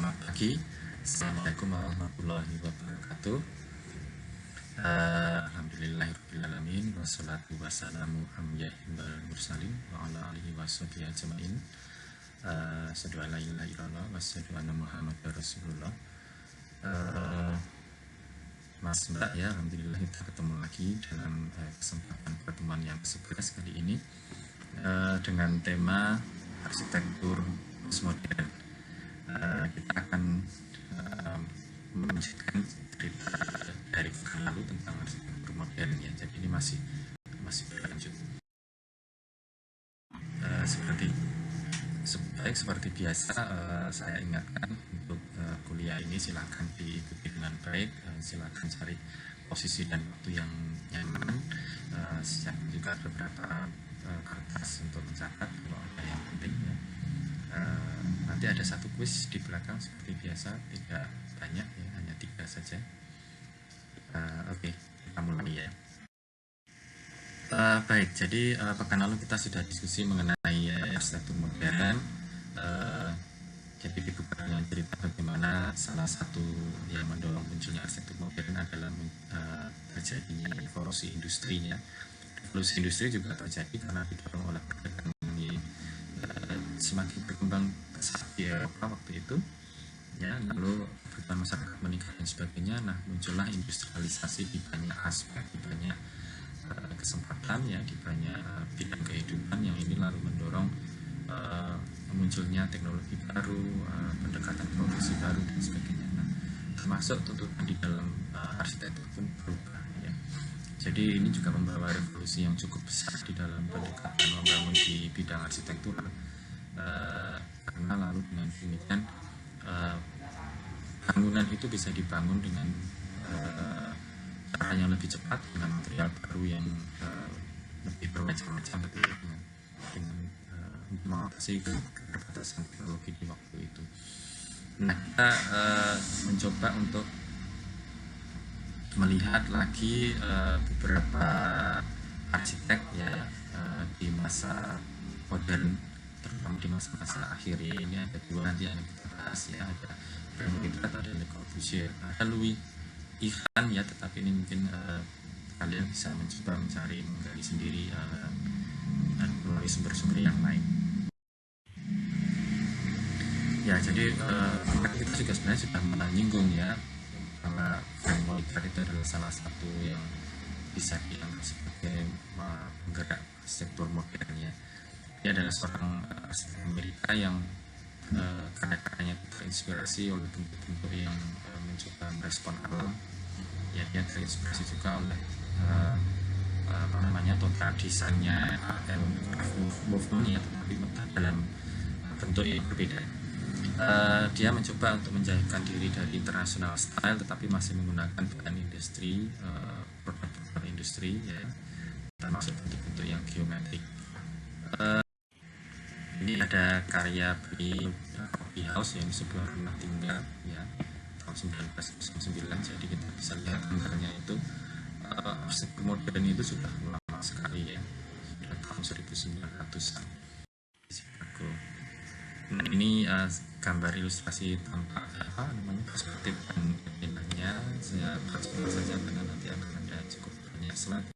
Selamat pagi. Assalamualaikum warahmatullahi wabarakatuh. Alhamdulillahirrahmanirrahim. Wassalatu wassalamu ala mursalin wa ala alihi washabihi ajmain. Asyhadu an la ilaha illallah wa asyhadu anna Muhammadar Rasulullah. Mas Mbak ya, alhamdulillah kita ketemu lagi dalam kesempatan pertemuan yang ke-11 kali ini dengan tema arsitektur postmodern. Kita akan melanjutkan cerita dari pekan lalu tentang arsitektur modern ya. Jadi ini masih berlanjut. Seperti biasa, saya ingatkan untuk kuliah ini silakan diikuti dengan baik. Silakan cari posisi dan waktu yang nyaman. Siapkan juga beberapa kertas untuk mencatat kalau ada yang penting ya. Nanti ada satu kuis di belakang seperti biasa, tidak banyak ya, hanya 3 saja. Oke, kita mulai ya. Baik, jadi pekan lalu kita sudah diskusi mengenai arsitektur modern. Jadi dibuka dengan cerita bagaimana salah satu yang mendorong munculnya arsitektur modern adalah terjadinya revolusi industrinya. Revolusi industri juga terjadi karena didorong oleh perdagangan yang semakin berkembang pesat di Eropa waktu itu ya, lalu kebutuhan masyarakat meningkat dan sebagainya. Nah, muncullah industrialisasi di banyak aspek, di banyak kesempatan ya, di banyak bidang kehidupan yang ini lalu mendorong munculnya teknologi baru, pendekatan produksi baru dan sebagainya. Nah, termasuk tuntutan di dalam arsitektur pun berubah ya. Jadi ini juga membawa revolusi yang cukup besar di dalam pendekatan membangun di bidang arsitektur, karena lalu dengan demikian bangunan itu bisa dibangun dengan cara yang lebih cepat, dengan material baru yang lebih bermacam-macam gitu ya, dengan mengatasi keterbatasan teknologi di waktu itu. Nah, kita mencoba untuk melihat lagi beberapa arsitek ya di masa modern, terutama di masa-masa akhir ya. Ini ada 2 nanti yang kita bahas ya, ada Bernard, ada Le Corbusier, ada Louis Ivan ya, tetapi ini mungkin kalian bisa mencoba mencari menggali sendiri melalui sumber-sumber yang lain ya. Jadi kita juga sebenarnya sudah menyinggung ya bahwa Frank Lloyd Wright itu adalah salah satu yang bisa dianggap sebagai penggerak arsitektur modern ya. Dia adalah seorang arsitek Amerika yang karya-karyanya terinspirasi oleh bentuk-bentuk yang mencoba merespon alam ya. Dia terinspirasi juga oleh total desainnya dan movement-nya, tetapi dalam bentuk yang berbeda. Dia mencoba untuk menjauhkan diri dari international style, tetapi masih menggunakan bahan industri, produk-produk industri ya, termasuk bentuk-bentuk yang geometrik. Ini ada karya Coffee House, yang sebuah rumah tinggal ya, tahun 1999. Jadi kita bisa lihat gambarnya itu arsitektur modern itu sudah lama sekali ya, sudah tahun 1900-an di Chicago. Nah, ini gambar ilustrasi tampak perspektif dan keindahannya. Saya percepat saja karena nanti akan ada cukup banyak slide.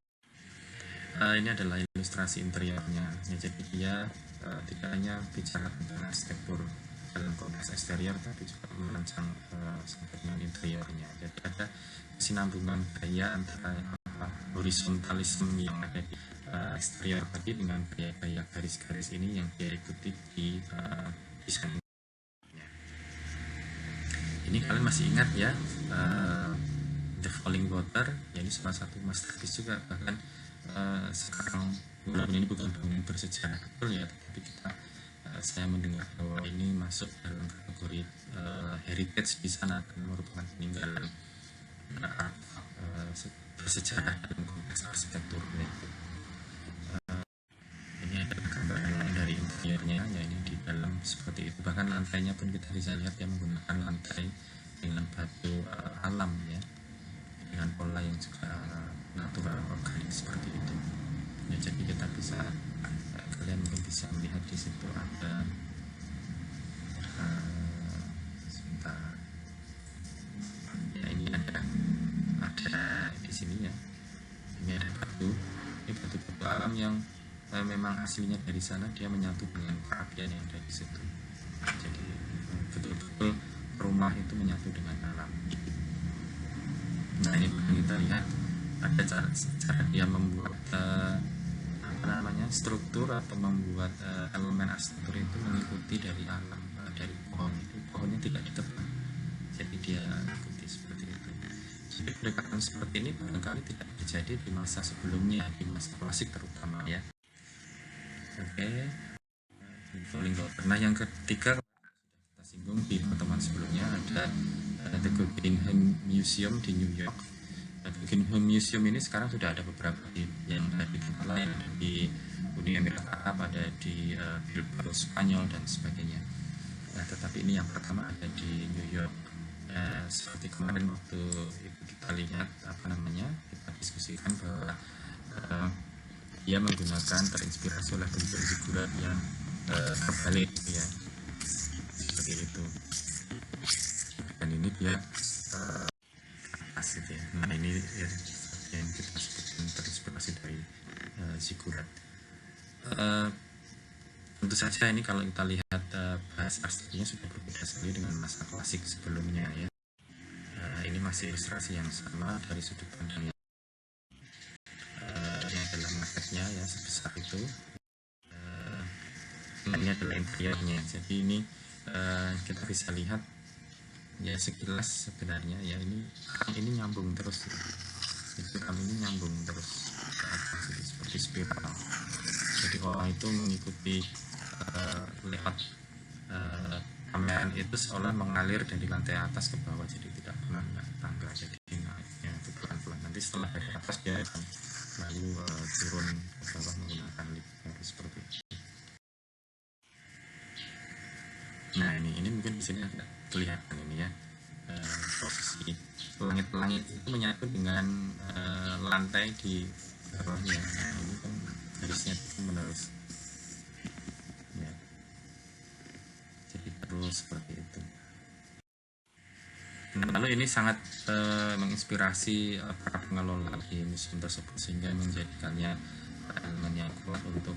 Ini adalah ilustrasi interiornya ya. Jadi dia tidak hanya bicara tentang arsitektur dalam konteks eksterior, tapi juga merancang sampai dengan interiornya. Jadi ada kesinambungan gaya antara horizontalisme yang ada di eksterior tadi dengan gaya-gaya garis-garis ini yang dia ikuti di desainnya. Ini kalian masih ingat ya, The Falling Water ya, ini salah satu masterpiece juga. Bahkan sekarang walaupun ini bukan bangunan bersejarah betul ya, tetapi saya mendengar bahwa ini masuk dalam kategori heritage di sana, karena merupakan peninggalan bersejarah dalam konteks arsitektur itu. Ini adalah gambaran dari interiornya ya, ini di dalam seperti itu. Bahkan lantainya pun kita bisa lihat ya, menggunakan lantai dengan batu alam ya, dengan pola yang juga natural, organik seperti itu ya. Jadi kita bisa, kalian mungkin bisa melihat di situ ada sebentar memang aslinya dari sana, dia menyatu dengan perapian yang ada di situ. Jadi betul-betul rumah itu menyatu dengan alam. Nah, ini kita lihat ada cara dia membuat struktur atau membuat elemen arsitektur itu mengikuti dari alam, dari pohon itu. Pohonnya tidak ditebang, jadi dia ikuti seperti itu. Jadi pendekatan seperti ini barangkali tidak terjadi di masa sebelumnya, di masa klasik terutama ya. Oke. Nah, yang ketiga kita singgung di pertemuan sebelumnya ada The Guggenheim Museum di New York. Guggenheim Museum ini sekarang sudah ada beberapa yang ada di tempat lain, di Uni Emirat Arab, ada di Bilbao Spanyol dan sebagainya. Nah, tetapi ini yang pertama ada di New York. Seperti kemarin waktu itu kita lihat kita diskusikan bahwa dia menggunakan, terinspirasi oleh bentuk figuran yang terbalik ya, seperti itu. Dan ini dia atas gitu ya. Nah, ini ya, yang kita sebutkan terinspirasi dari zigurat. Tentu saja ini kalau kita lihat bahas arsitekturnya sudah berbeda sekali dengan masa klasik sebelumnya ya. Ini masih ilustrasi yang sama dari sudut pandang yang adalah marketnya ya, sebesar itu. Ini adalah interiornya. Jadi ini kita bisa lihat ya sekilas sebenarnya ya, ini nyambung terus. Ini nyambung terus ke atas, seperti spiral. Jadi orang itu mengikuti lewat kameran itu seolah mengalir dari lantai atas ke bawah, jadi tidak pernah tangga, jadi naiknya itu pelan-pelan. Nanti setelah dari atas dia akan lalu turun ke bawah menggunakan lift seperti itu. Nah, ini mungkin di sini agak kelihatan ini ya, posisi langit-langit itu menyatu dengan lantai di bawahnya. Nah, ini kan garisnya menerus ya, jadi terus seperti itu. Lalu ini sangat menginspirasi para pengelola di museum tersebut, sehingga menjadikannya elemen yang kuat untuk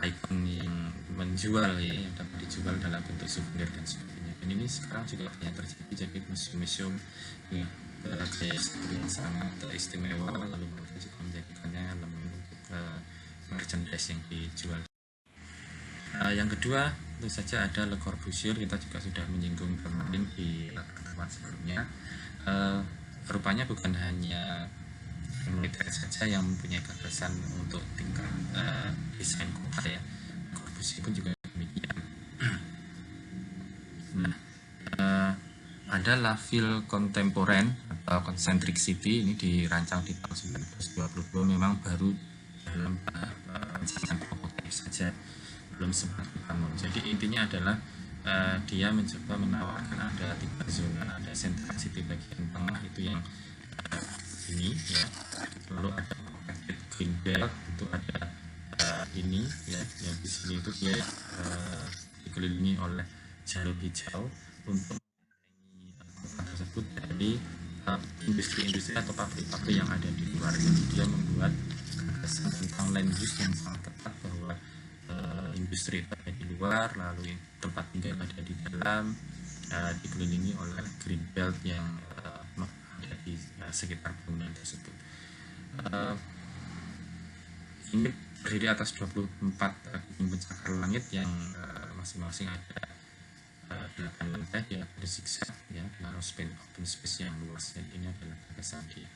ikon yang menjual ya, yang dapat dijual dalam bentuk souvenir dan sebagainya. Dan ini sekarang juga banyak terjadi, jadi museum-museum ya, kayak yang sangat istimewa, lalu mereka juga menjadikannya elemen untuk merchandise yang dijual. Yang kedua tentu saja ada Le Corbusier. Kita juga sudah menyinggung kemarin di pertemuan sebelumnya. Rupanya bukan hanya militer saja yang mempunyai gagasan untuk tingkat desain kota ya, Corbusier pun juga demikian. Nah, ada La Ville Contemporaine atau Concentric City, ini dirancang di tahun 1922, memang baru dalam rancangan prototipe saja, belum sempat dibangun. Jadi intinya adalah dia mencoba menawarkan ada 3 zona, ada Central City bagian tengah itu yang ini ya, lalu ada Green Belt itu ada ini ya, yang di sini itu dia dikelilingi oleh jalur hijau untuk kota tersebut dari industri-industri atau pabrik-pabrik yang ada di luar. Jadi dia membuat gagasan tentang land use yang sangat ketat, bahwa industri itu ada di luar, lalu tempat tinggal ada di dalam, dikelilingi oleh green belt yang ada di sekitar bangunan tersebut. Ini terdiri atas 24 pencakar langit yang masing-masing ada 8 lantai ya, berzigzag ya, lalu open space yang luas. Dan ini adalah gagasan dia.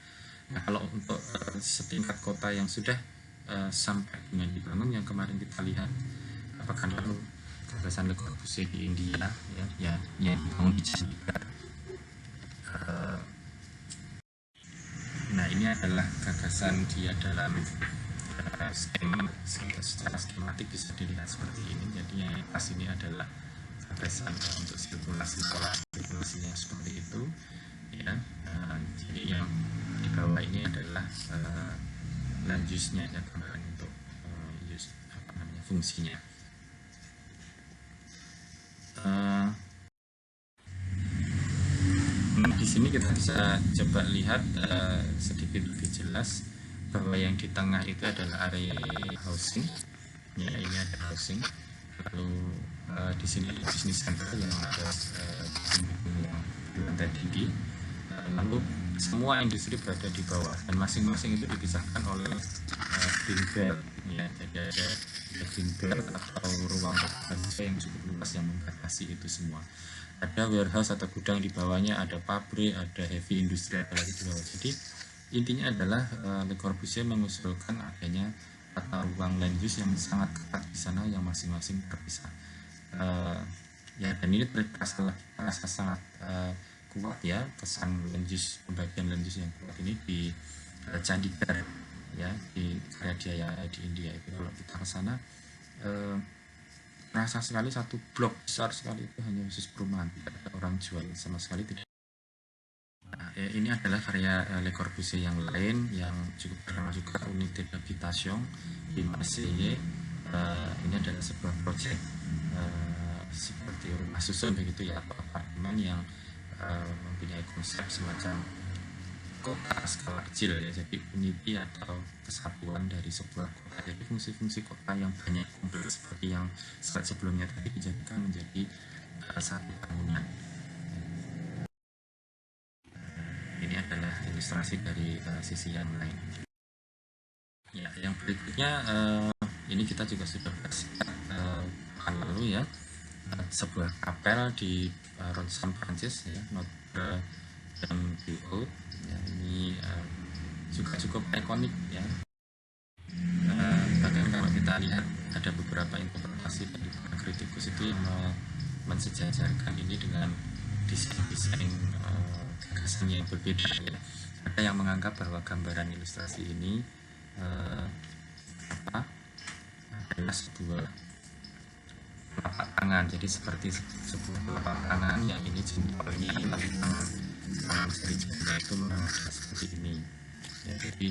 Nah, kalau untuk setingkat kota yang sudah sampai dengan dibangun, yang kemarin kita lihat apakah lalu gagasan Le Corbusier di India ya, yang dibangun di Chandigarh. Nah, ini adalah gagasan dia dalam secara skematik bisa dilihat seperti ini. Jadi yang atas ini adalah gagasan untuk sirkulasi, pola sirkulasinya seperti itu ya. Jadi yang di bawah ini adalah land use-nya ya, gambaran untuk fungsinya. Di sini kita bisa coba lihat sedikit lebih jelas bahwa yang di tengah itu adalah area housing, ya ini ada housing, lalu di sini bisnis center yang ada yang di lantai tinggi, lalu semua industri berada di bawah dan masing-masing itu dipisahkan oleh green belt, ya jadi ada green belt atau ruang terbuka yang cukup luas yang membatasi itu semua. Ada warehouse atau gudang di bawahnya, ada pabrik, ada heavy industri, ada lagi di bawah. Jadi intinya adalah Le Corbusier mengusulkan adanya tata ruang land use yang sangat ketat di sana, yang masing-masing terpisah. Ya, dan ini terasa sangat kuat ya, kesan land use, pembagian land use yang kuat ini di Chandigarh, ya di Karya Jaya di India itu. Kalau kita ke sana terasa sekali satu blok besar sekali itu hanya khusus perumahan, tidak ada orang jual sama sekali, tidak. Nah, ini adalah karya Le Corbusier yang lain yang cukup terkenal juga, Unité d'Habitation di Marseille. Ini adalah sebuah proyek seperti rumah susun begitu ya, atau apartemen yang mempunyai konsep semacam kota skala kecil ya, jadi unity atau kesatuan dari sebuah kota. Jadi fungsi-fungsi kota yang banyak kumpul seperti yang slide sebelumnya tadi dijadikan menjadi satu bangunan. Ini adalah ilustrasi dari sisi yang lain. Ya, yang berikutnya ini kita juga sudah bahas lalu ya, sebuah kapel di Ronsan Prancis ya, Notre Dame du Haut. Ya, ini juga cukup ikonik ya. Bahkan kalau kita lihat ada beberapa interpretasi dari para kritikus itu yang mensejajarkan ini dengan desain gagasan yang berbeda ya. Ada yang menganggap bahwa gambaran ilustrasi ini adalah sebuah telapak tangan, jadi seperti sebuah telapak tangan yang ini jempolnya, tapi tangan jari jarinya itu mengarah seperti ini ya, jadi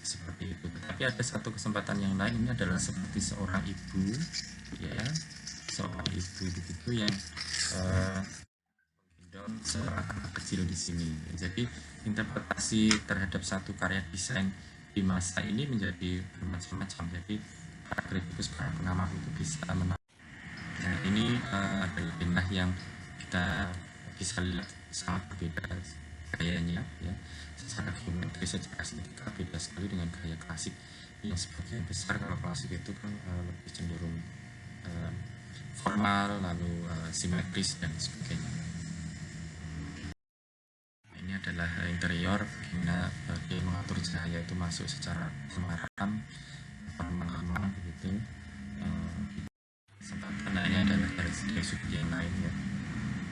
seperti itu. Tapi ada satu kesempatan yang lain, ini adalah seperti seorang ibu ya, seorang ibu begitu yang menggendong seorang anak kecil di sini. Jadi interpretasi terhadap satu karya desain di masa ini menjadi bermacam-macam. Jadi para kritikus, para pengamat itu bisa menang. Nah, ini adalah benda yang kita bisa lihat sangat berbeda gayanya ya, secara geometri, secara estetika beda sekali dengan gaya klasik yang sebagian besar. Kalau klasik itu kan lebih cenderung formal, lalu simetris dan sebagainya. Ini adalah interior, bagaimana dia mengatur cahaya itu masuk secara semarakan, remang-remang begitu. Sempatannya adalah dari sudut yang lain ya,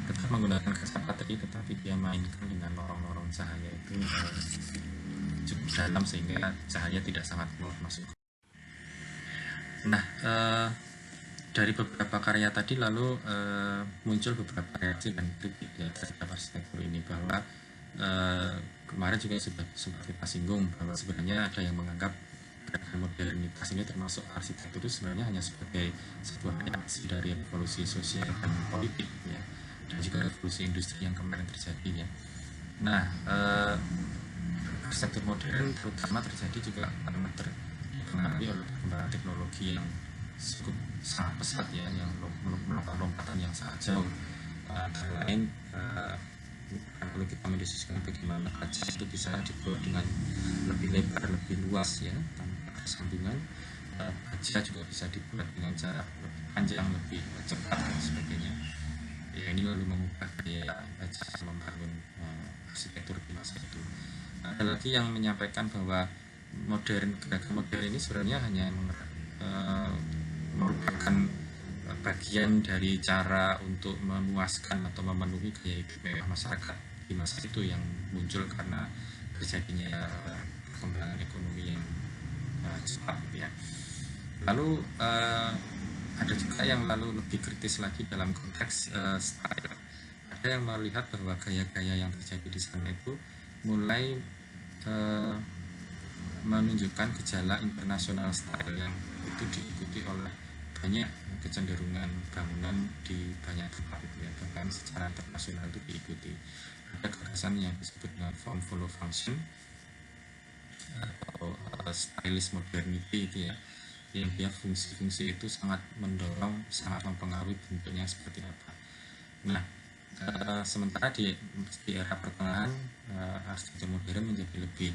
tetap menggunakan kacamata tetapi dia mainkan dengan lorong-lorong cahaya itu cukup dalam sehingga cahaya tidak sangat keluar masuk. Nah, dari beberapa karya tadi lalu muncul beberapa reaksi dan kritik ya terhadap arsitektur ini, bahwa kemarin juga sudah sempat kita singgung bahwa sebenarnya ada yang menganggap gerakan modernitas ini termasuk arsitektur itu sebenarnya hanya sebagai sebuah reaksi dari revolusi sosial dan politik ya, dan juga revolusi industri yang kemarin terjadi ya. Nah, arsitektur modern terutama terjadi juga karena terpengaruhi oleh perkembangan teknologi yang cukup sangat pesat ya, yang melakukan lompatan yang sangat jauh. Antara lain kalau kita mendiskusikan bagaimana kaca itu bisa dibuat dengan lebih lebar, lebih luas ya, tanpa sambungan. Kaca juga bisa dibuat dengan cara lebih panjang, lebih cepat dan sebagainya. Ya, ini lalu mengubah gaya baca membangun arsitektur di masa itu. Ada lagi yang menyampaikan bahwa gerakan modern ini sebenarnya hanya merupakan bagian dari cara untuk memuaskan atau memenuhi gaya hidup mewah masyarakat di masa itu yang muncul karena terjadinya perkembangan ekonomi yang cepat ya. Lalu ada juga yang lalu lebih kritis lagi dalam konteks style. Ada yang melihat bahwa gaya-gaya yang terjadi di sana itu mulai menunjukkan gejala internasional style yang itu diikuti oleh banyak kecenderungan bangunan di banyak tempat itu ya, bahkan secara internasional itu diikuti. Ada gagasan yang disebut dengan form follow function atau stylist modernity itu ya, yang dia fungsi-fungsi itu sangat mendorong, sangat mempengaruhi bentuknya seperti apa. Nah, sementara di era pertengahan arsitektur modern menjadi lebih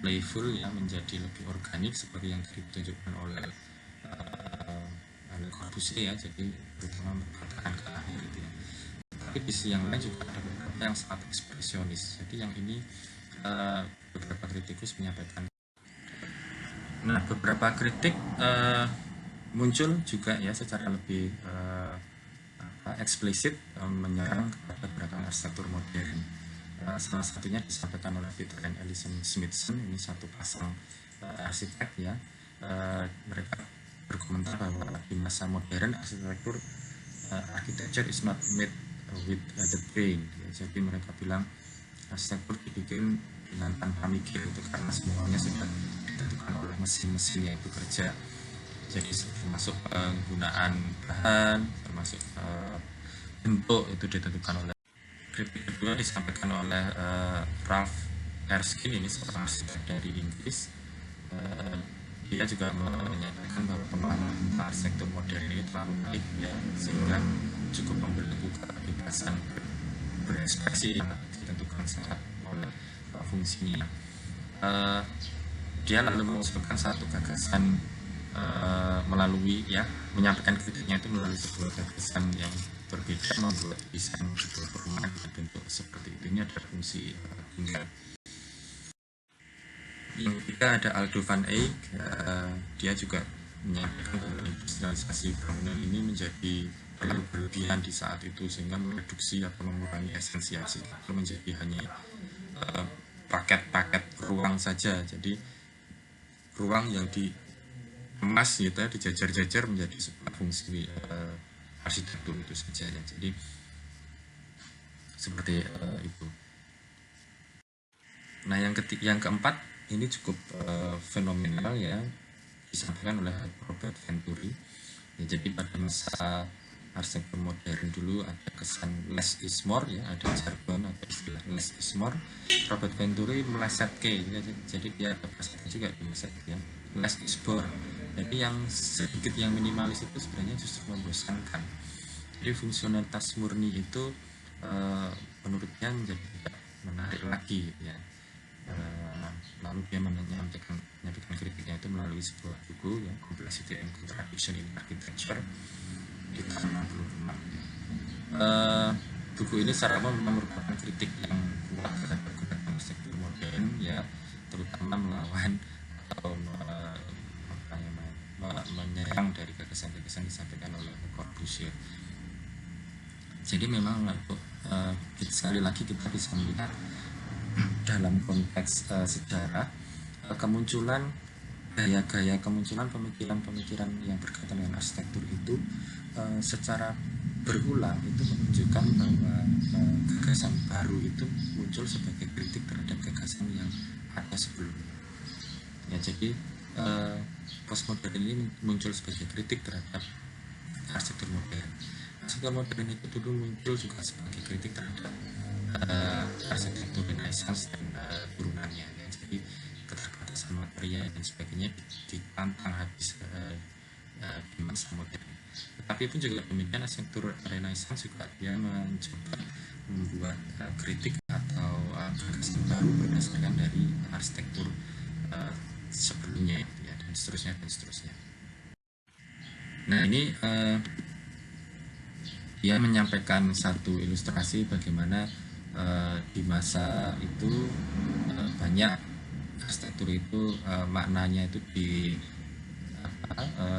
playful ya, menjadi lebih organik seperti yang ditunjukkan oleh Corbusier ya, jadi terutama berkatakan ke akhir itu ya. Tapi di sisi yang lain juga ada beberapa yang sangat ekspresionis. Jadi yang ini beberapa kritikus menyampaikan. Nah, beberapa kritik muncul juga ya secara lebih eksplisit menyerang kepada gerakan arsitektur modern. Salah satunya disampaikan oleh Peter and Alison Smithson, ini satu pasang arsitek ya. Mereka berkomentar bahwa di masa modern arsitektur architecture is not made with the brain ya. Jadi mereka bilang arsitektur dibikin dengan tanpa mikir itu karena semuanya sudah ditentukan oleh mesin-mesin yang bekerja. Jadi termasuk penggunaan bahan, termasuk bentuk itu ditentukan oleh. Kritik kedua disampaikan oleh Ralph Erskine, ini seorang arsitek dari Inggris. Dia juga menyatakan bahwa pemahaman arsitektur modern ini terlalu baik ya, sehingga cukup membelenggu kebebasan berekspresi yang ditentukan sangat oleh fungsinya. Dia lalu mengusulkan satu gagasan melalui ya, menyampaikan kritiknya itu melalui sebuah gagasan yang berbeda, membuat desain sebuah perumahan dengan bentuk seperti itu. Ini ada fungsi tinggal. Yang ketiga ada Aldo van Eyck, dia juga menyampaikan bahwa industrialisasi bangunan ini menjadi terlalu berlebihan di saat itu, sehingga mereduksi atau mengurangi esensi arsitektur menjadi hanya paket-paket ruang saja. Jadi ruang yang dikemas gitu ya, dijajar-jajar menjadi sebuah fungsi arsitektur itu saja ya. Jadi seperti itu. Nah, yang keempat ini cukup fenomenal ya, disampaikan oleh Robert Venturi ya. Jadi pada masa arsitektur modern dulu ada kesan less is more ya, ada jargon atau istilah less is more. Robert Venturi meleset ke ya, jadi dia ada bahasa juga meleset ya, less is more. Jadi yang sedikit, yang minimalis itu sebenarnya justru membosankan. Jadi fungsionalitas murni itu menurutnya menjadi tidak menarik lagi ya. Lalu dia menyampaikan kritiknya itu melalui sebuah buku ya, Complexity and Contradiction in Architecture di tahun 66. Buku ini secara umum merupakan kritik yang kuat terhadap gerakan arsitektur modern ya, terutama melawan atau menyerang dari gagasan-gagasan disampaikan oleh Corbusier. Jadi memang sekali lagi kita bisa melihat dalam konteks sejarah kemunculan gaya-gaya, kemunculan pemikiran-pemikiran yang berkaitan dengan arsitektur itu secara berulang itu menunjukkan bahwa gagasan baru itu muncul sebagai kritik terhadap gagasan yang ada sebelumnya ya. Jadi postmodern ini muncul sebagai kritik terhadap arsitektur modern. Arsitektur modern itu dulu muncul juga sebagai kritik terhadap arsitektur Renaissance dan turunannya ya. Jadi keterbatasan material dan sebagainya ditantang habis di masa modern. Tetapi pun juga demikian, arsitektur Renaissance juga dia mencoba membuat kritik atau gagasan baru berdasarkan dari arsitektur sebelumnya ya, dan seterusnya. Nah, ini dia menyampaikan satu ilustrasi bagaimana di masa itu banyak arsitektur itu maknanya itu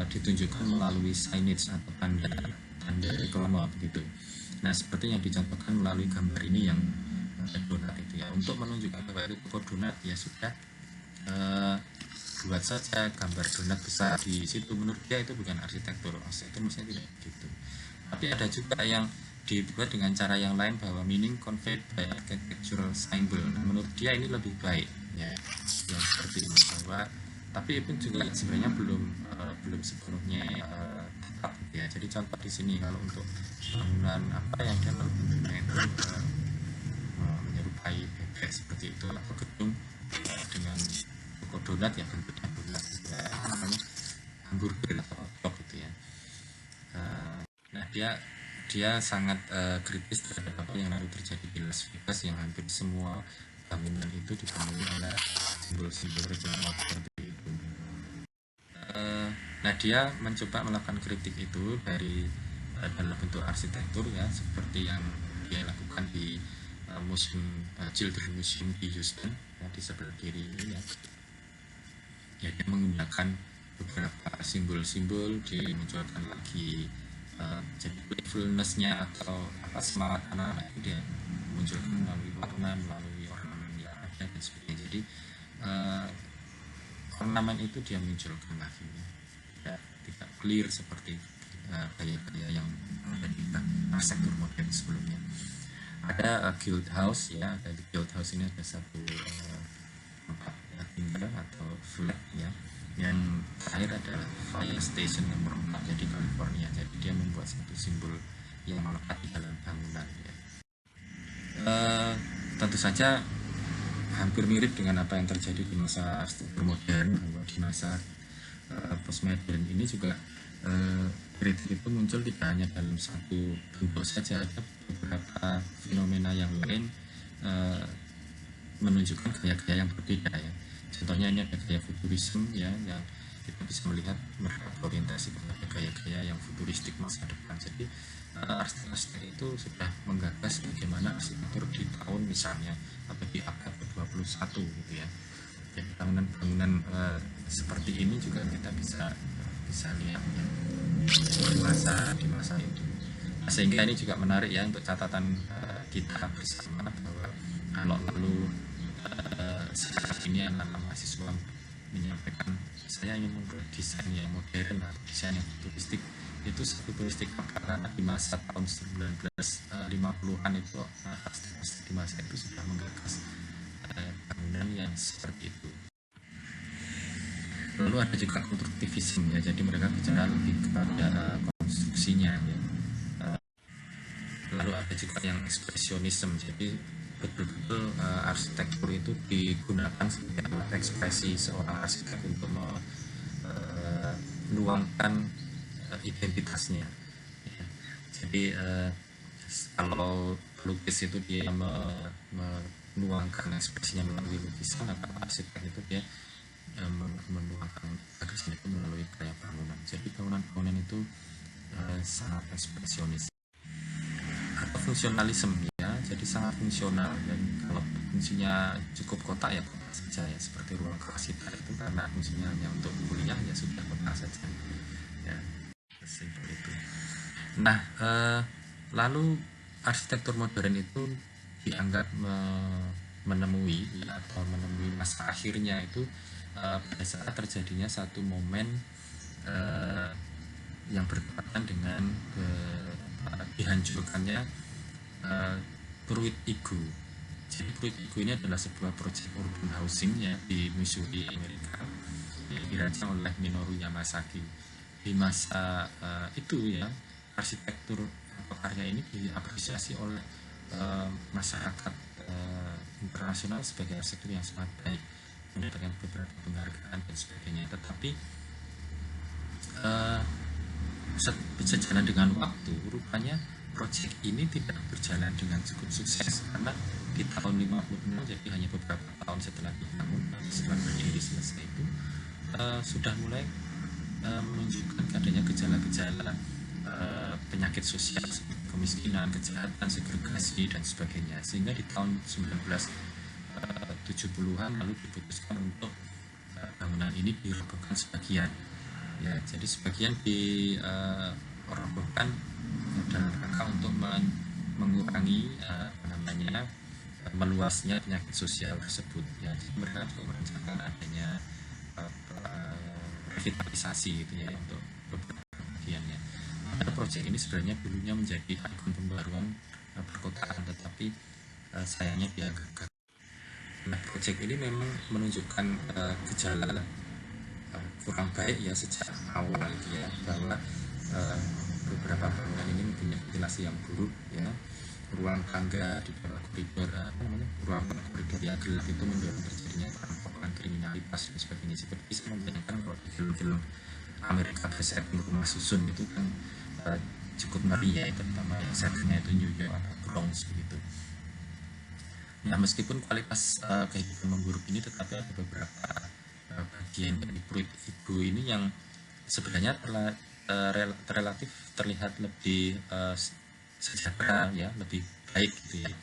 ditunjukkan melalui signage atau tanda reklame begitu. Nah, seperti yang dicontohkan melalui gambar ini yang donat itu ya, untuk menunjukkan bahwa itu donat ya sudah buat saja gambar donat besar di situ. Menurut dia itu bukan arsitektur mestinya tidak begitu. Tapi ada juga yang dibuat dengan cara yang lain, bahwa meaning conveyed by architectural symbol. Nah, menurut dia ini lebih baik ya, yang seperti ini, bahwa tapi pun juga sebenarnya belum sepenuhnya tepat ya. Jadi contoh di sini kalau untuk bangunan apa yang dalam bentuknya itu menyerupai bebek seperti itu, atau gedung dengan toko donat ya bentuknya bulat, ya, namanya hamburger atau hotdog gitu ya. Nah dia sangat kritis terhadap apa yang lalu terjadi di Las Vegas, yang hampir semua bangunan itu dipenuhi oleh simbol-simbol regional modern itu. Nah dia mencoba melakukan kritik itu dari dalam bentuk arsitektur ya, seperti yang dia lakukan di Children Museum di Houston ya, di sebelah kiri ini ya. Ya dia menggunakan beberapa simbol-simbol, dimunculkan lagi jadi playfulness-nya atau apa semangat anak-anak itu dia munculkan melalui warna, melalui ornamen yang ada dan sebagainya. Jadi ornamen itu dia munculkan lagi ya, tidak clear seperti gaya-gaya yang ada di arsitektur modern sebelumnya. Ada Guild House ya, dari Guild House ini ada satu tempat tinggal atau flat ya. Yang terakhir adalah Fire Station nomor 4 ya, di California. Jadi dia membuat satu simbol yang melekat di dalam bangunan ya. Tentu saja hampir mirip dengan apa yang terjadi di masa arsitektur modern, bahwa di masa postmodern ini juga kritik itu muncul tidak hanya dalam satu bentuk saja, ada beberapa fenomena yang lain menunjukkan gaya-gaya yang berbeda ya. Contohnya ini ada gaya futurisme ya, yang kita bisa melihat mereka berorientasi kepada gaya-gaya yang futuristik masa depan. Jadi arsitek-arsitek itu sudah menggagas bagaimana arsitektur di tahun misalnya atau di abad ke-21 gitu ya. Jadi bangunan-bangunan seperti ini juga kita bisa lihat ya, di masa itu. Nah, sehingga ini juga menarik ya untuk catatan kita bersama, bahwa kalau lalu saat ini anak-anak mahasiswa menyampaikan saya ingin membuat desain yang modern atau desain yang futuristik, itu satu peristiwa karena di masa tahun 1950-an itu di masa itu sudah menggagas bangunan yang seperti itu. Lalu ada juga konstruktivisme ya, jadi mereka bicara lebih kepada konstruksinya ya. Lalu ada juga yang ekspresionisme, jadi betul-betul arsitektur itu digunakan sebagai alat ekspresi seorang arsitek untuk meluangkan identitasnya ya. Jadi kalau pelukis itu dia meluangkan ekspresinya melalui lukisan, atau arsitek itu dia meluangkan gagasan itu melalui gaya bangunan. Jadi bangunan-bangunan itu sangat ekspresionis atau fungsionalisme ya, jadi sangat fungsional, dan kalau fungsinya cukup kotak ya kotak saja ya, seperti ruang kelas kita itu karena fungsinya hanya untuk kuliah ya sudah kotak saja ya, sesimpel itu. Nah lalu arsitektur modern itu dianggap menemui masa akhirnya itu pada saat terjadinya satu momen yang bertepatan dengan dihancurkannya Pruitt-Igoe. Jadi Pruitt-Igoe ini adalah sebuah proyek urban housing ya di Missouri, Amerika, yang dirancang oleh Minoru Yamasaki. Di masa itu ya, arsitektur atau karya ini diapresiasi oleh masyarakat internasional sebagai arsitektur yang sangat baik, mendapatkan beberapa penghargaan dan sebagainya. Tetapi sejalan dengan waktu, rupanya proyek ini tidak berjalan dengan cukup sukses, karena di tahun 56, jadi hanya beberapa tahun setelah dibangun, setelah berdiri selesai itu sudah mulai menunjukkan adanya gejala-gejala penyakit sosial seperti kemiskinan, kejahatan, segregasi dan sebagainya, sehingga di tahun 1970-an lalu diputuskan untuk bangunan ini dirobohkan sebagian ya, jadi sebagian dirobohkan dalam rangka untuk mengurangi meluasnya penyakit sosial tersebut ya. Jadi mereka juga merencanakan adanya revitalisasi gitu ya untuk beberapa bagiannya. Nah, proyek ini sebenarnya dulunya menjadi ikon pembaruan perkotaan, tetapi sayangnya dia gagal. Nah, proyek ini memang menunjukkan gejala kurang baik ya sejak awal ya, bahwa beberapa bangunan ini mempunyai ventilasi yang buruk ya, ruang tangga di bawah koridor ruang koridor yang gelap itu mendorong terjadinya perampokan menimbulkan kriminalitas dan sebagainya. Seperti saya membayangkan kalau di film-film Amerika bersetting rumah susun itu kan cukup ngeri ya, terutama yang settingnya itu New York atau Bronx begitu. Nah, meskipun kualitas kehidupan memburuk ini, tetapi ada beberapa bagian dari perut ibu ini yang sebenarnya relatif terlihat lebih sejahtera ya, lebih baik gitu ya.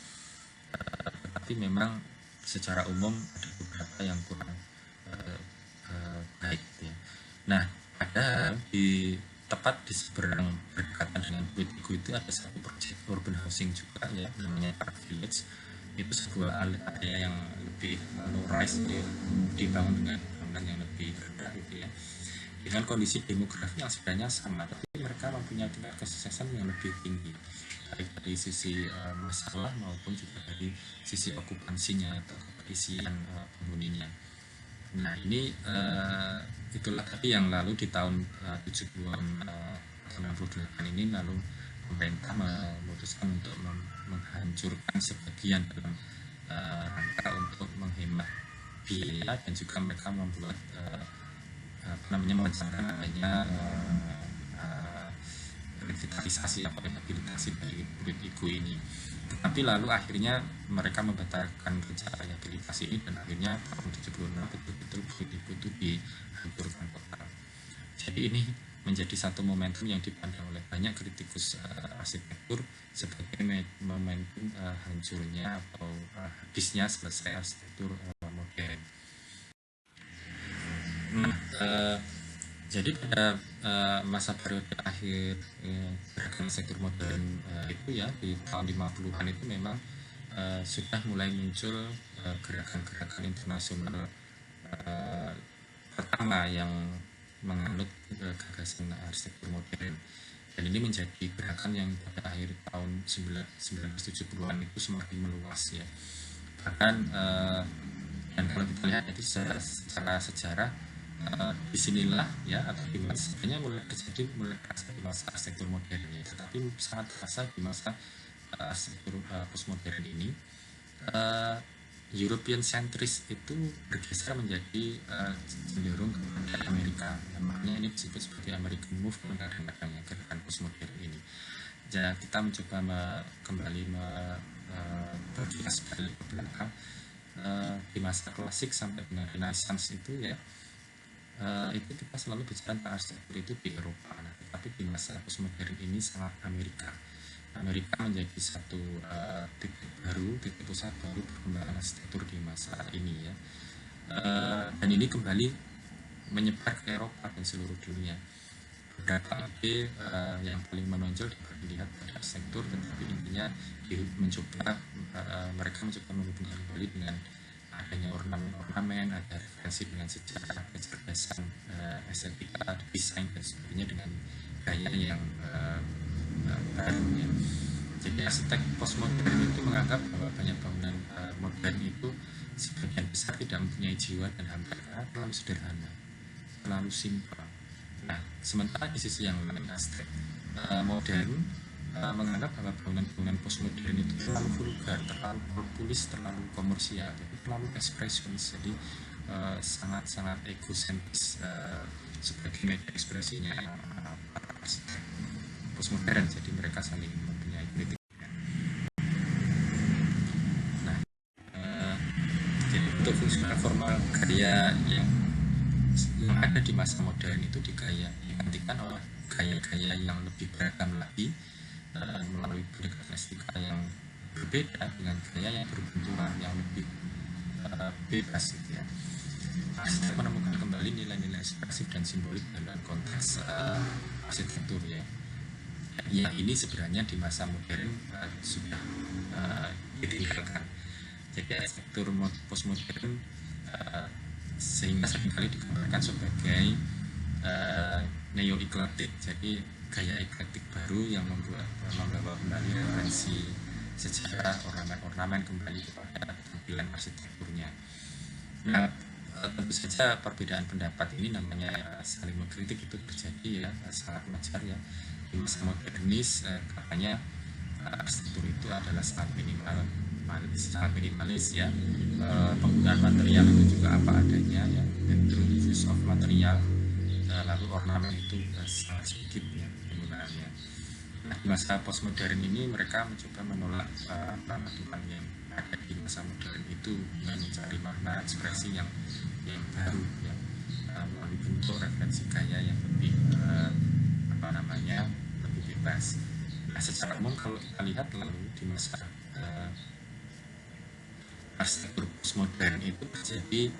Tetapi memang secara umum ada beberapa yang kurang baik gitu ya. Nah, ada tepat di seberang berdekatan dengan perut ibu itu ada satu proyek urban housing juga ya, namanya Park Village. Itu sebuah area yang lebih low rise, dibangun dengan bangunan yang lebih rendah gitu ya, dengan kondisi demografi yang sebenarnya sama, tapi mereka mempunyai tingkat kesuksesan yang lebih tinggi, baik dari sisi masalah maupun juga dari sisi okupansinya atau keterisian penghuninya. Nah, ini itulah tapi yang lalu di tahun 70-an 98 ini lalu pemerintah memutuskan untuk menghancurkan sebagian dalam rangka untuk menghemat biaya, dan juga mereka membuat merencanakan adanya revitalisasi atau rehabilitasi dari perut ibu ini. Tetapi lalu akhirnya mereka membatalkan rencana rehabilitasi ini, dan akhirnya tahun 76 betul-betul perut ibu itu dihancurkan total. Jadi ini menjadi satu momentum yang dipandang oleh banyak kritikus arsitektur sebagai momentum hancurnya atau habisnya selesai arsitektur modern. Jadi pada masa periode akhir gerakan arsitektur modern itu ya, di tahun 50-an itu memang sudah mulai muncul gerakan-gerakan internasional pertama yang menganut gagasan arsitektur modern, dan ini menjadi gerakan yang pada akhir tahun 1970-an itu semakin meluas ya. Bahkan dan kalau kita lihat itu secara sejarah disinilah ya, atau di masa sebenarnya mulai terjadi di masa arsitektur modern ya, tetapi sangat terasa di masa arsitektur postmodern ini. European centris itu bergeser menjadi cenderung kepada Amerika. Namanya ini disebut sebagai American Movement kadang-kadang ya, gerakan postmodern ini. Jadi kita mencoba kembali berkilas balik ke belakang di masa klasik sampai dengan Renaissance itu ya. Itu kita selalu bicara tentang arsitektur itu di Eropa, tetapi di masa postmodern ini sangat Amerika menjadi satu titik pusat baru perkembangan arsitektur di masa ini ya. Dan ini kembali menyebar ke Eropa dan seluruh dunia. Beberapa ide yang paling menonjol dilihat pada arsitektur, tetapi intinya mereka mencoba menghubungkan kembali dengan adanya ornamen, ada referensi dengan sejarah, kecerdasan, estetika, desain dan sebagainya dengan gaya yang baru ya. Jadi arsitek postmodern itu menganggap bahwa banyak bangunan modern itu sebagian besar tidak mempunyai jiwa dan hampir terlalu sederhana, terlalu simpel. Nah, sementara di sisi yang lain arsitek modern menganggap bahwa bangunan-bangunan postmodern itu terlalu vulgar, terlalu populis, terlalu komersial, jadi terlalu ekspresionis, jadi sangat-sangat egosentris sebagai media ekspresinya arsitek postmodern. Jadi mereka saling mempunyai kritik. Nah, jadi untuk fungsional formal gaya yang ada di masa modern itu digantikan oleh gaya-gaya yang lebih beragam lagi melalui pendekatan estetika yang berbeda dengan gaya yang berbenturan, yang lebih bebas gitu ya. Arsitek menemukan kembali nilai-nilai ekspresif dan simbolik dalam konteks arsitektur ya. Ya, ini sebenarnya di masa modern sudah ditinggalkan. Jadi arsitektur postmodern sehingga seringkali digambarkan sebagai neo-eklektik, jadi gaya eklektik baru yang membawa kembali referensi sejarah, ornamen kembali kepada tampilan arsitekturnya. Nah, tentu saja perbedaan pendapat ini namanya saling mengkritik itu terjadi ya, sangat wajar ya. Di masa modernis katanya arsitektur itu adalah sangat minimal, minimalis ya. Penggunaan material itu juga apa adanya ya, dan true use of material, lalu ornamen itu sangat sedikit ya penggunaannya. Nah, di masa postmodern ini mereka mencoba menolak Tuhan yang ada di masa modern itu dengan mencari makna ekspresi yang baru ya, melalui bentuk referensi gaya yang lebih lebih bebas. Nah, secara umum kalau kita lihat lalu di masa arsitektur postmodern itu terjadi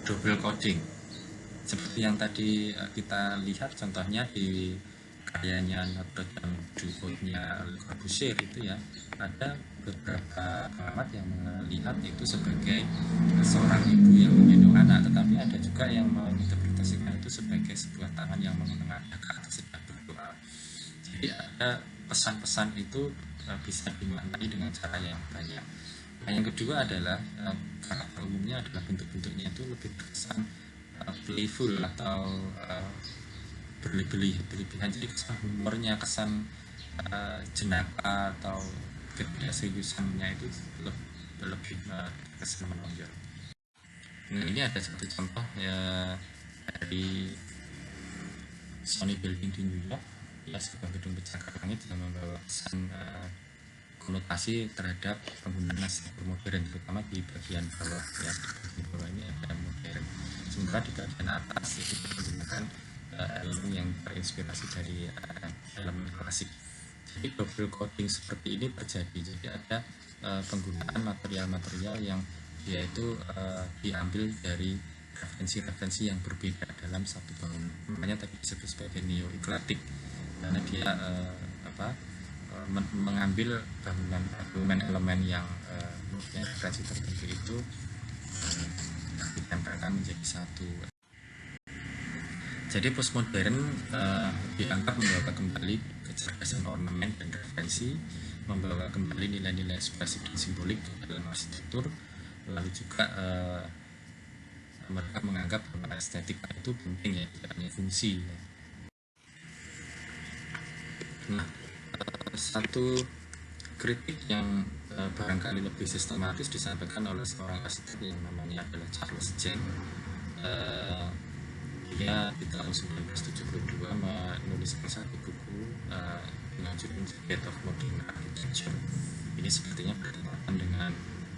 double coding seperti yang tadi kita lihat contohnya di karyanya Notre Dame du Haut-nya Le Corbusier itu ya, ada beberapa pengamat yang melihat itu sebagai seorang ibu yang menggendong anak, tetapi ada juga yang menginterpretasikan itu sebagai sebuah tangan yang mengenang ke atas sedang berdoa. Jadi ada pesan-pesan itu bisa dimaknai dengan cara yang banyak. Nah, yang kedua adalah karakter umumnya adalah bentuk-bentuknya itu lebih terkesan playful atau berlebihan, jadi kesan humornya, kesan jenaka atau ketidakseriusannya itu lebih kesan menonjol. Nah, ini ada satu contoh ya dari Sony Building di New York ya, sebuah gedung pencakar langit yang membawa kesan konotasi terhadap penggunaan arsitektur modern, terutama di bagian bawah ya. Di bagian bawah ini ada modern, sementara di bagian atas itu menggunakan elemen yang terinspirasi dari elemen klasik. Jadi double coding seperti ini terjadi. Jadi ada penggunaan material-material yang dia itu diambil dari referensi-referensi yang berbeda dalam satu bangunan. Makanya tadi disebut sebagai neo-ekletik, karena dia mengambil bangunan elemen yang mempunyai referensi tertentu itu ditempelkan menjadi satu. Jadi postmodern dianggap membawa kembali kecerdasan ornamen dan referensi, membawa kembali nilai-nilai ekspresif dan simbolik dalam arsitektur, lalu juga mereka menganggap bahwa estetika itu penting ya, tidak hanya fungsi ya. Nah, satu kritik yang barangkali lebih sistematis disampaikan oleh seorang arsitek yang namanya adalah Charles Cheng. Dia di tahun 1972 menuliskan satu buku dengan judul The Gate of Modern Architecture. Ini sepertinya berkaitan dengan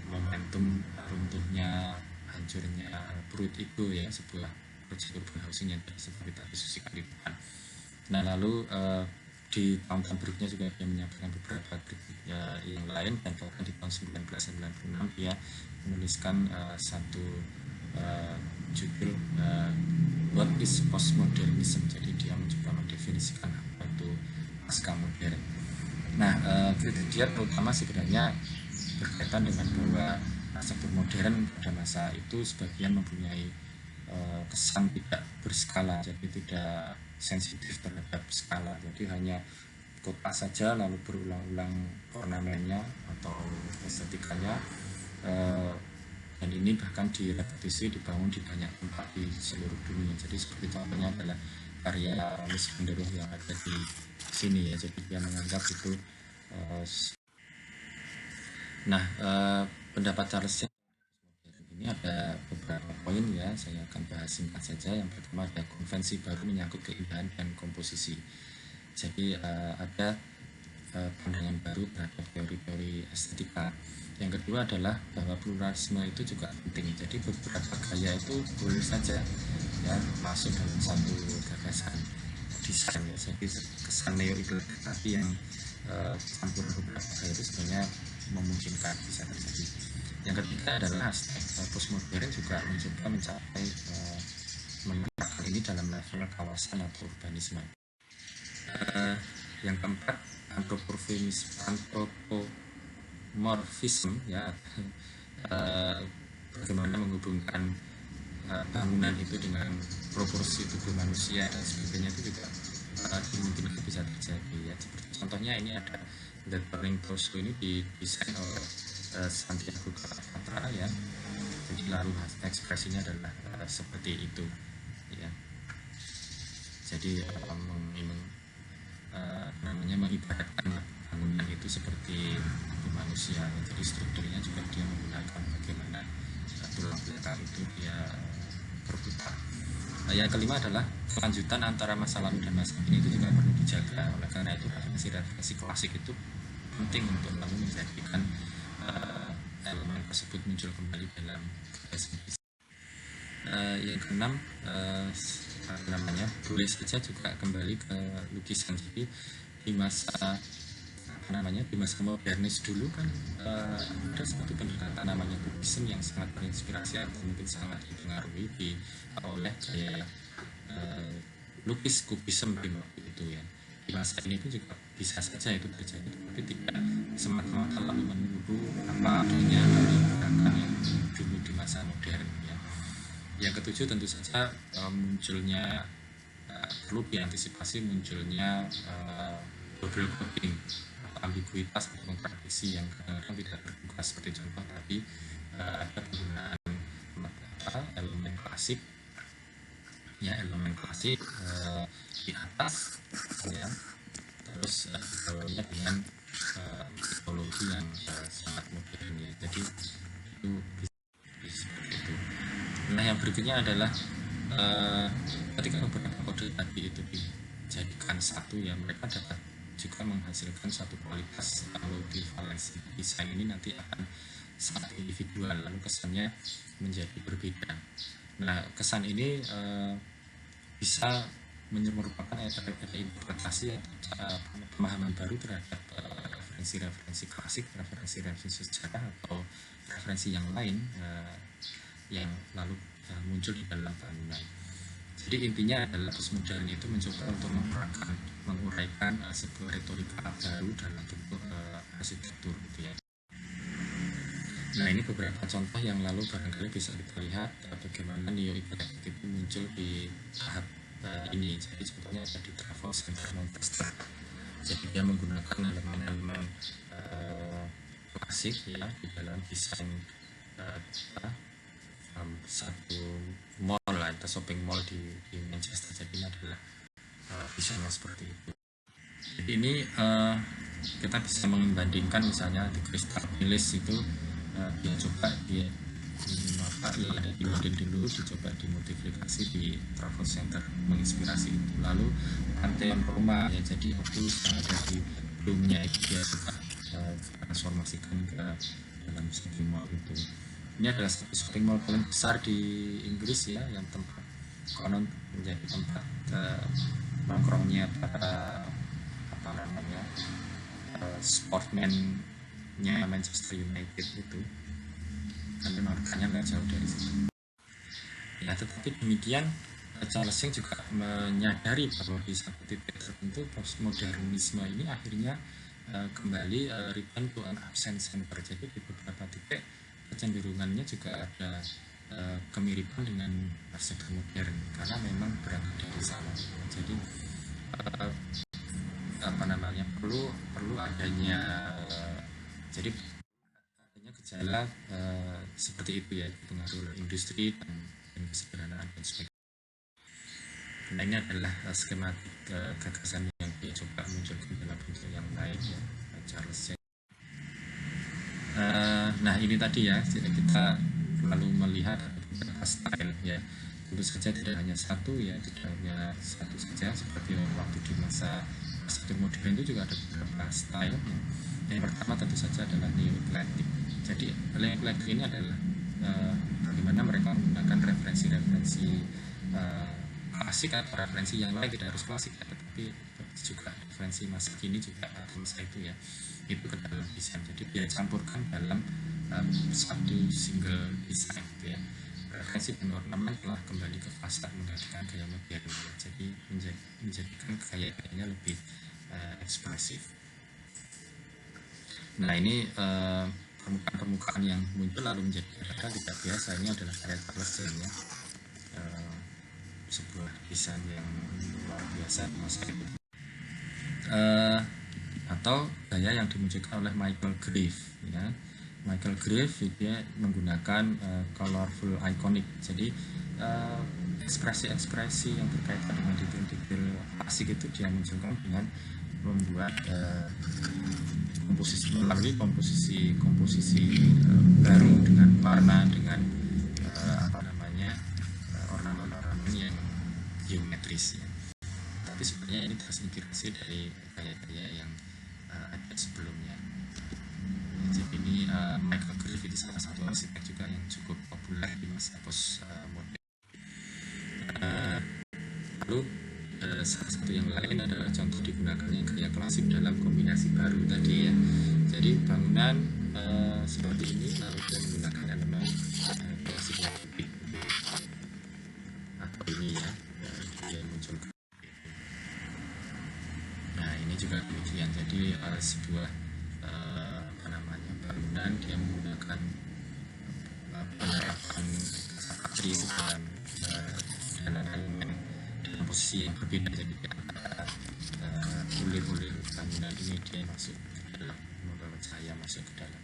momentum runtuhnya, hancurnya Pruit itu ya, sebuah proyek urban housing yang seperti tadi Susi Kalimantan. Nah, lalu di tahun-tahun berikutnya juga dia menyampaikan beberapa kritik yang lain, dan bahkan di tahun 1996 dia menuliskan satu judul What is Postmodernism. Jadi dia mencoba mendefinisikan apa itu pasca modern. Nah, kritik dia terutama sebenarnya berkaitan dengan bahwa arsitektur modern pada masa itu sebagian mempunyai kesan tidak berskala, jadi tidak sensitif terhadap skala, jadi hanya kota saja lalu berulang-ulang ornamennya atau estetikanya, dan ini bahkan direpetisi, dibangun di banyak tempat di seluruh dunia. Jadi seperti contohnya adalah karya Mies van der Rohe yang ada di sini ya, jadi dia menganggap itu pendapat Charles ini ada beberapa poin ya, saya akan bahas singkat saja. Yang pertama ada konvensi baru menyangkut keindahan dan komposisi. Jadi ada pandangan baru terhadap teori-teori estetika. Yang kedua adalah bahwa pluralisme itu juga penting. Jadi beberapa gaya itu boleh saja ya masuk dalam satu gagasan desain ya. Jadi kesan neo-ekletik tapi yang campur beberapa gaya itu sebenarnya memungkinkan bisa terjadi. Yang ketiga adalah postmodern juga mencoba mencapai menempatkan ini dalam level kawasan atau urbanisme. Yang keempat, antropomorfisme ya, bagaimana menghubungkan bangunan itu dengan proporsi tubuh manusia dan sebagainya, itu juga mungkin bisa terjadi ya. Seperti contohnya ini ada The Turning Torso, ini didesain oleh Santiago Calatrava ya. Jadi lalu ekspresinya adalah seperti itu ya. Jadi mengibaratkan bangunan itu seperti manusia. Jadi strukturnya juga dia menggunakan bagaimana tulang belakang itu dia berputar. Yang kelima adalah kelanjutan antara masa lalu dan masa kini itu juga perlu dijaga. Oleh karena itu referensi klasik itu penting untuk lalu menjadikan elemen tersebut muncul kembali dalam kreasi. Yang keenam boleh saja juga kembali ke lukisan. Jadi di masa modernis dulu kan ada satu pendekatan namanya kubisme yang sangat berinspirasi atau mungkin sangat dipengaruhi oleh gaya lukis kubisme di waktu itu ya. Di masa ini pun juga bisa saja itu terjadi, tapi tidak semata-mata lalu menunggu apa adanya dari gerakan yang dulu di masa modern ya. Yang ketujuh tentu saja munculnya perlu diantisipasi munculnya double coding, ambiguitas atau kontradiksi yang kadang-kadang tidak terbuka seperti contoh tadi ada penggunaan elemen klasik di atas ya, terus dibawahnya dengan teknologi yang sangat modern ya. Jadi itu bisa seperti itu. Nah yang berikutnya adalah ketika beberapa kode tadi itu dijadikan satu ya, mereka dapat juga menghasilkan satu kualitas. Kalau di valensi desain ini nanti akan sangat individual, lalu kesannya menjadi berbeda. Nah kesan ini bisa merupakan interpretasi atau pemahaman baru terhadap referensi-referensi klasik, referensi-referensi sejarah atau referensi yang lain yang lalu muncul di dalam bangunan. Jadi intinya adalah postmodern itu mencoba untuk menguraikan sebuah retorika baru dalam bentuk arsitektur gitu ya. Nah ini beberapa contoh yang lalu barangkali bisa kita lihat bagaimana neo-eclectic itu muncul di tahap ini. Jadi contohnya ada di Travels Center Manchester. Jadi dia menggunakan elemen-elemen klasik ya di dalam desain satu mall lah, itu shopping mall di Manchester. Jadi ini adalah desainnya seperti itu. Jadi ini kita bisa membandingkan misalnya di Crystal Palace itu dia coba dia ada di London dulu, dicoba dimodifikasi di Travels Center menginspirasi itu. Lalu Pantheon Roma ya, jadi Oculus yang ada di Bloomnya itu dia coba transformasikan ke dalam shopping mall itu. Ini adalah satu shopping mall paling besar di Inggris ya, yang tempat konon menjadi tempat nongkrongnya para sportman-nya Manchester United itu, karena markanya nggak jauh dari situ. Ya, tetapi demikian Charles Yang juga menyadari bahwa di satu titik tertentu postmodernisme ini akhirnya kembali return to an absent center. Jadi di beberapa titik kecenderungannya juga ada kemiripan dengan arsitektur modern karena memang berangkat dari sana. Jadi perlu adanya jadi adanya gejala seperti itu ya, pengaruh industri dan kesederhanaan dan sebagainya. Nah ini adalah skematik gagasan yang dicoba munculkan dalam bentuk yang lain ya, Charles Yang. Nah ini tadi ya, kita lalu melihat beberapa style ya, tentu saja tidak hanya satu ya, tidak hanya satu saja seperti waktu di masa arsitektur modern itu juga ada beberapa style ya. Yang pertama tentu saja adalah neo-eclectic. Jadi neo-eclectic ini adalah bagaimana mereka menggunakan referensi-referensi klasik atau referensi yang lain, tidak harus klasik ya, tetapi juga referensi masa kini juga masa itu ya, itu ke dalam desain. Jadi dia campurkan dalam satu single desain gitu ya. Referensi dan ornamen telah kembali ke fasad menggantikan gaya modern ya. Jadi menjadikan gaya-gayanya lebih ekspresif. Nah ini permukaan-permukaan yang muncul lalu menjadi gerakan tidak biasa. Ini adalah karya Charles Yang ya, sebuah desain yang luar biasa di masa itu. Atau gaya yang dimunculkan oleh Michael Grave ya. Michael Grave dia menggunakan colorful iconic. Jadi ekspresi-ekspresi yang berkaitan dengan detail-detail klasik itu dia munculkan dengan membuat melalui komposisi baru dengan warna, dengan ornamen-ornamen yang geometris ya. Tapi sebenarnya ini terinspirasi dari gaya-gaya yang ada sebelumnya. Jadi ini Michael Griffith itu salah satu arsitek juga yang cukup populer di masa post modern. Lalu salah satu yang lain adalah contoh digunakannya gaya klasik dalam kombinasi baru tadi ya. Jadi bangunan seperti ini lalu dia menggunakan elemen klasik yang lebih atau ini ya, dia munculkan. Nah ini juga demikian. Jadi sebuah bangunan dia menggunakan penerapan satri dalam elemen dalam posisi yang berbeda. Jadi ulir-ulir bangunan ini dia masuk ke dalam, membawa cahaya masuk ke dalam.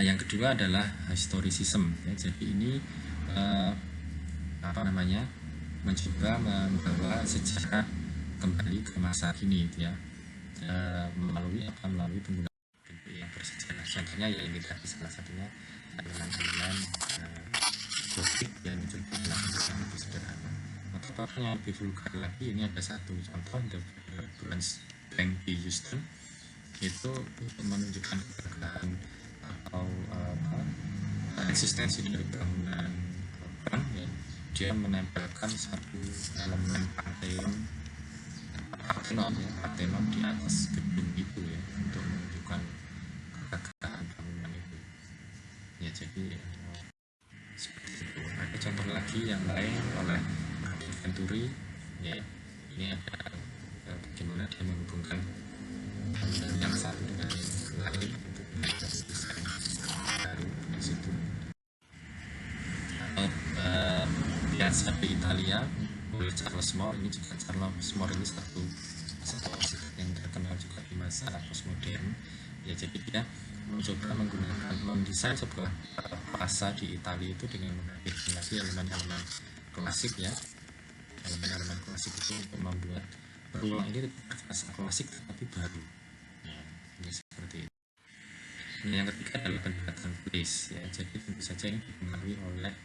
Yang kedua adalah historicism ya. Jadi ini mencoba membawa sejarah kembali ke masa kini ya, melalui penggunaan yang bersejarah. Contohnya ya ini tadi salah satunya elemen-elemen gotik yang mencoba melakukan yang lebih sederhana. Atau yang lebih vulgar lagi, ini ada satu contoh The Bronze Bank di Houston, itu menunjukkan kegagalan atau eksistensi dari bangunan bank ya. Dia menempelkan satu elemen Parthenon di atas gedung itu ya, untuk menunjukkan kegagalan bangunan itu ya. Jadi seperti itu. Ada contoh lagi yang lain oleh Venturi ya. Ini ada bagaimana dia menghubungkan bangunan yang satu dengan yang lain untuk menjadi desain baru di situ. Atau Piazza di Italia oleh Charles More. Ini juga Charles More ini satu arsitek yang terkenal juga di masa postmodern ya. Jadi dia mencoba mendesain sebuah plaza di Italia itu dengan menghadirkan lagi elemen-elemen klasik ya. Elemen-elemen klasik itu untuk membuat berulang ini rasa klasik tetapi baru ya, ini seperti itu. Yang ketiga adalah pendekatan place ya. Jadi tentu saja ini dipengaruhi oleh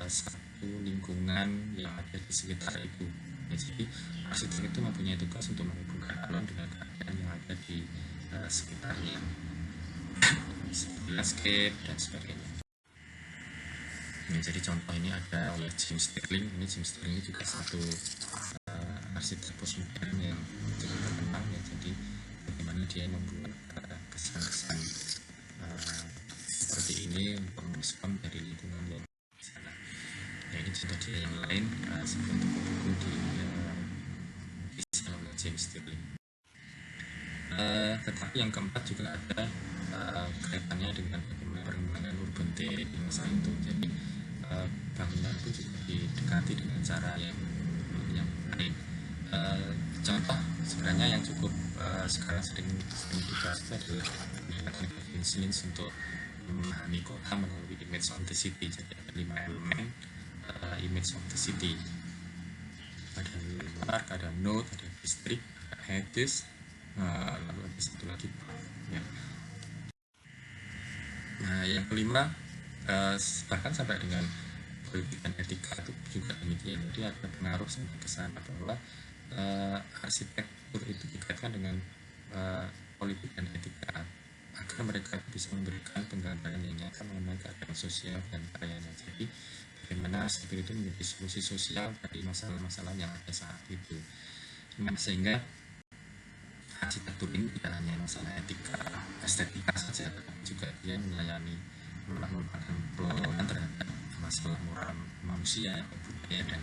satu lingkungan yang ada di sekitar itu ya. Jadi arsitek itu mempunyai tugas untuk menghubungkan alam dengan keadaan yang ada di sekitarnya, seperti landscape dan sebagainya ya. Jadi contoh ini ada oleh Jim Stirling. Ini Jim Stirling ini juga satu arsitek postmodern yang cukup terkenal ya. Jadi bagaimana dia membuat kesan-kesan seperti ini untuk merespon dari lingkungan yang di sana. Nah ini contoh dia yang lain seperti buku-buku di oleh James Stirling. Tetapi yang keempat juga ada kaitannya dengan bagaimana perkembangan urban di masa itu. Jadi bangunan pun juga didekati dengan cara yang lain. Contoh sebenarnya yang cukup sekarang sering dibahas adalah pendekatan Kevin Slins untuk memahami kota melalui image of the city. Jadi ada 5 elemen image of the city. Ada landmark, ada node, ada district, ada hedges, lalu ada satu lagi ya. Nah yang kelima bahkan sampai dengan politik dan etika itu juga demikian. Jadi ada pengaruh sampai ke sana bahwa arsitektur itu dikaitkan dengan politik dan etika agar mereka bisa memberikan penggambaran yang nyata mengenai keadaan sosial dan budayanya. Jadi bagaimana arsitektur itu menjadi solusi sosial dari masalah-masalah yang ada saat itu. Nah, sehingga arsitektur ini tidak hanya masalah etika, estetika saja, tapi juga dia melayani merupakan perlawanan terhadap masalah moral manusia, budaya dan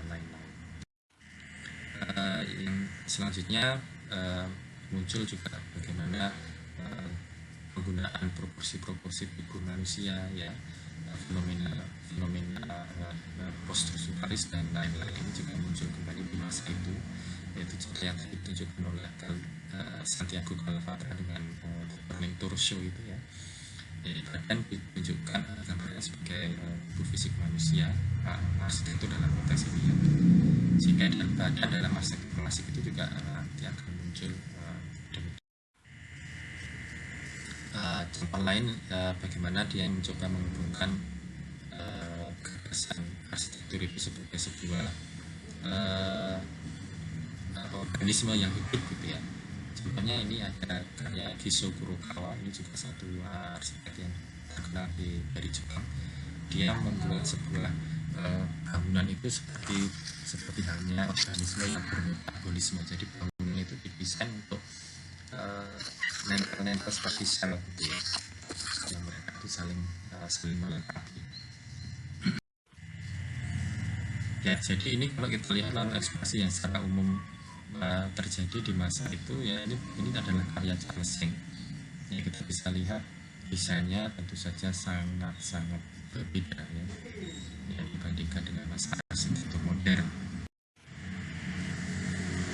lain-lain. Yang selanjutnya muncul juga bagaimana penggunaan proporsi-proporsi figur manusia ya, fenomena post-strukturalis dan lain-lain ini juga muncul kembali di masa itu, yaitu contoh yang tadi ditunjukkan oleh Santiago Calafatra dengan Turning Torso itu ya. Badan ditunjukkan gambarnya sebagai tubuh fisik manusia, arsitektur dalam konteks ini ya. Sehingga badan dalam arsitektur klasik itu juga nanti akan muncul demikian. contoh lain bagaimana dia mencoba menghubungkan gagasan arsitektur itu sebagai sebuah organisme yang hidup gitu ya. Contohnya ini ada karya Gisho Kurokawa, ini juga satu arsitek yang terkenal dari Jepang. Dia membuat sebuah bangunan itu seperti halnya organisme yang bermetabolisme. Jadi bangunan itu didesain untuk nempel-nempel seperti sel gitu ya, yang mereka itu saling melengkapi. Ya, jadi ini kalau kita lihat lalu ekspresi yang secara umum terjadi di masa itu ya, ini adalah karya Charles Seng. Ya, kita bisa lihat desainnya tentu saja sangat berbeda ya, dibandingkan dengan masa arsitektur modern.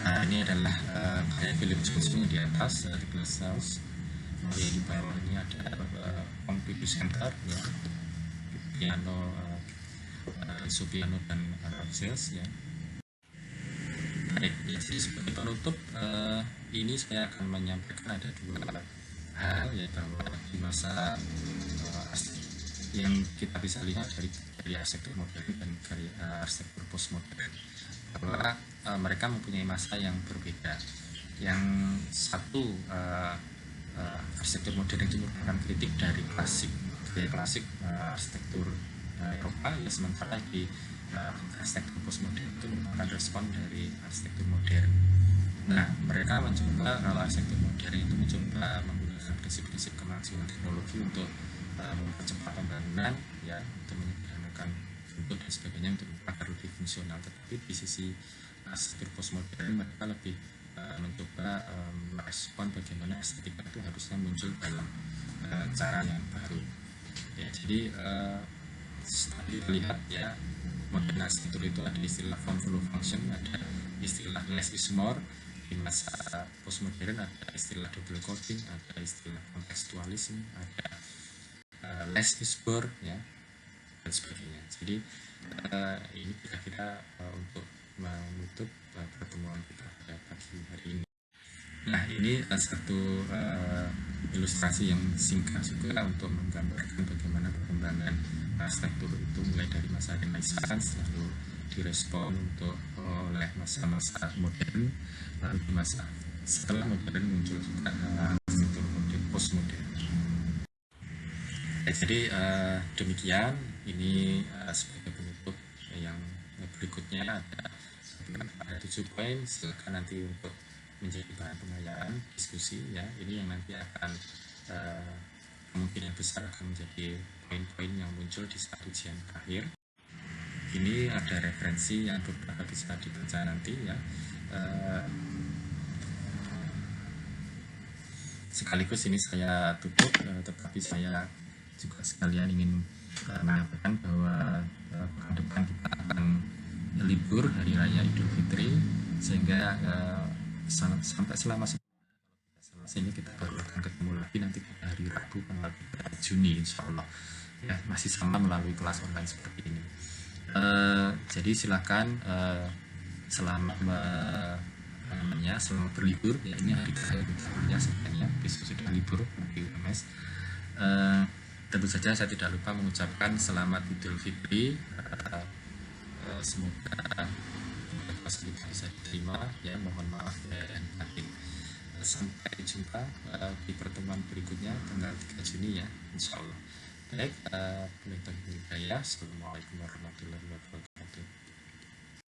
Nah, ini adalah karya Philip Johnson di atas, The Glass House. Di bawah ini ada Pompidou Center ya, piano, sopiano dan Arabes ya. Baik, jadi sebagai penutup ini saya akan menyampaikan ada dua hal ya, bahwa di masa yang kita bisa lihat dari arsitektur modern dan dari arsitektur postmodern, bahwa mereka mempunyai masa yang berbeda. Yang satu, arsitektur modern itu merupakan kritik dari gaya klasik arsitektur Eropa ya, sementara di arsitektur postmodern itu merupakan respon dari arsitektur modern. Nah, mereka mencoba, kalau arsitektur modern itu mencoba menggunakan prinsip-prinsip kemajuan teknologi untuk mempercepat pembangunan ya, untuk menyederhanakan bentuk dan sebagainya untuk agar lebih fungsional. Tetapi di sisi arsitektur postmodern mereka lebih mencoba merespon bagaimana estetika itu harusnya muncul dalam cara yang baru ya. Jadi kita lihat ya, modern arsitektur itu ada istilah form follow function, ada istilah less is more. Di masa postmodern ada istilah double coding, ada istilah kontekstualisme, ada less is more ya, dan sebagainya. Jadi ini kira-kira untuk menutup pertemuan kita pada pagi hari ini. Nah, ini satu ilustrasi yang singkat juga untuk menggambarkan bagaimana perkembangan arsitektur itu mulai dari masa Renaissance lalu direspon oleh masa-masa modern, lalu di masa setelah modern muncul juga arsitektur postmodern. Jadi demikian, ini sebagai penutup. Yang berikutnya ada 7 poin, silakan nanti untuk menjadi bahan pengayaan diskusi ya. Ini yang nanti akan kemungkinan besar akan menjadi poin-poin yang muncul di saat ujian akhir. Ini ada referensi yang beberapa bisa dibaca nanti ya. Sekaligus ini saya tutup, tetapi saya juga sekalian ingin menyampaikan bahwa pekan depan kita akan libur hari raya Idul Fitri, sehingga sampai selama ini kita baru akan ketemu lagi nanti pada hari Rabu tanggal 3 Juni insya Allah ya, masih sama melalui kelas online seperti ini. Jadi silakan selama berlibur ya, ini hari terakhir ya sebenarnya, besok sudah libur bagi UMS. Tentu saja saya tidak lupa mengucapkan selamat Idul Fitri. Semoga puasa kita bisa diterima ya, mohon maaf dan batin. Sampai jumpa di pertemuan berikutnya tanggal 3 Juni ya, insya Allah. Baik, Assalamualaikum warahmatullahi wabarakatuh.